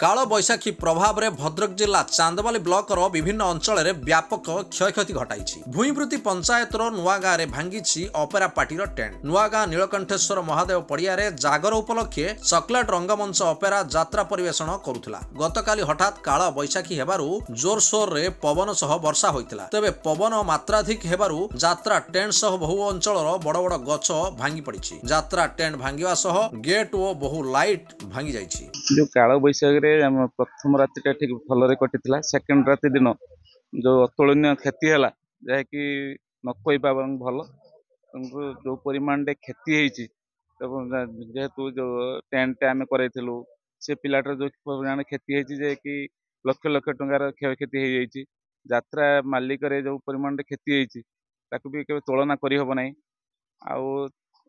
काल बैशाखी प्रभाव में भद्रक जिला चांदबाली ब्लॉक विभिन्न अंचल में व्यापक क्षयक्षति घटाई। भूईवृत्ति पंचायत नुआगाँ में भांगी ऑपेरा पार्टीर टेंट। नुआगाँ नीलकंठेश्वर महादेव पड़िया जागर उपलक्षे चॉकलेट रंगमंच ऑपेरा यात्रा परिवेषण करुला। गतकाली हठात काल बैशाखी हेबारु जोरसोर रे पवन सह वर्षा होइतिला। तेबे पवन मात्राधिक हेबारु यात्रा टेंट सह बहु अंचल बड़ बड़ गछ भांगी पड़ी। यात्रा टेंट भांगिवा सह गेट और बहु लाइट भांगी जाइछि। जो काल बैशाखी प्रथम राति ठीक भलरे कटि सेकेंड राति दिन जो अतुलनीय क्षति है जहाँकि नकई पावर भल जो परिमाण क्षति होती जेहेतु जो टेंट आम करूँ से पिलाटर जो परिमाण क्षति होती कि लक्ष लक्ष टंकार क्षय क्षति हो जाती। यात्रा मालिक जो परिमाण क्षति होती भी केवल तुलना करहबना।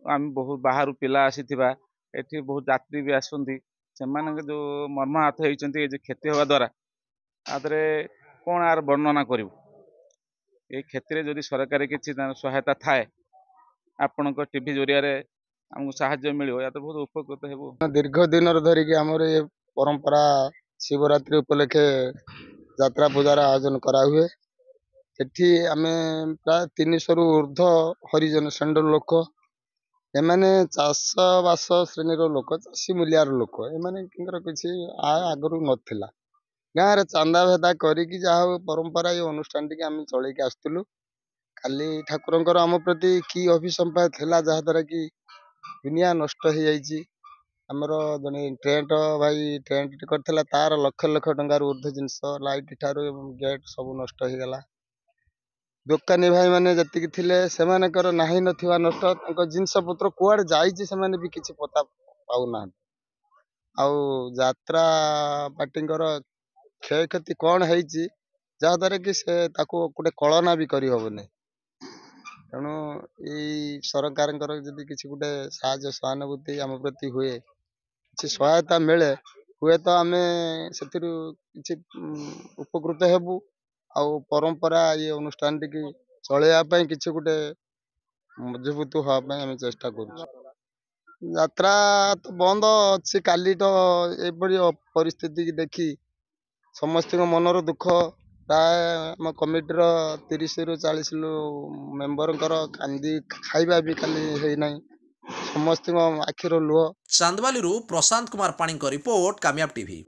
आम बहुत बाहर पिला आसी एठी बहुत यात्री भी आसती से जो मर्माहत होती क्षति हवा द्वारा आदरे कौन आर वर्णना करूँ। ये क्षेत्र में जदि सरकार किसी सहायता थाए आपण टीवी जरिया आमको साहाय्य मिलो या तो बहुत उपकृत हो। दीर्घ दिन धरिकी आमर ये परंपरा शिवरात्रि उपलक्षे यात्रा पूजार आयोजन करा हुए। एठी आमे प्राय 300 रु ऊर्ध हरिजन श्रेणी लोक एमाने चाषबास श्रेणी लोक चाषी मूलियार लोक एमाने किसी आय आगु नाला गाँव में चांदा भेदा करी जहाँ परंपरा ये अनुष्ठान टी आम चलैक आसलु। खाली ठाकुर आम प्रति कि अभिसंपाद था जहाद्वारा कि दुनिया नष्ट हो जाइए। आमर जड़े टेंट भाई टेंट करता तार लक्ष लक्ष टंकार ऊर्ध जिनस लाइट ठार गेट सब नष्ट हो गला। दोकानी भाई मैंने जी थे से नहीं नथिबा नष्ट जिनस पत्र कुआड़े जाइए से भी किसी पता पाऊना। आउ यात्रा पार्टीकर क्षय क्षति कौन है जहाद्वारा कि से गोटे कलना भी करहबन। तेणु ये सरकार जदि किसी गोटे साहाय्य सहानुभूति आम प्रति हुए किसी सहायता मिले हुए तो आम से कि उपकृत हेबू। आउ परंपरा ये अनुष्ठान टी चलैया किसी गोटे मजबूत हाँपाई आम चेष्टा कर। यात्रा तो बंद अच्छी काली तो ये परिस्थिति की देखी समस्त मनर दुख प्राय आम कमिटर 30 रु 40 मेंबर कांदी खाइबा भी खाली है समस्त आखिर लुह। चांदबाली प्रशांत कुमार पाणी रिपोर्ट कामयाब टीवी।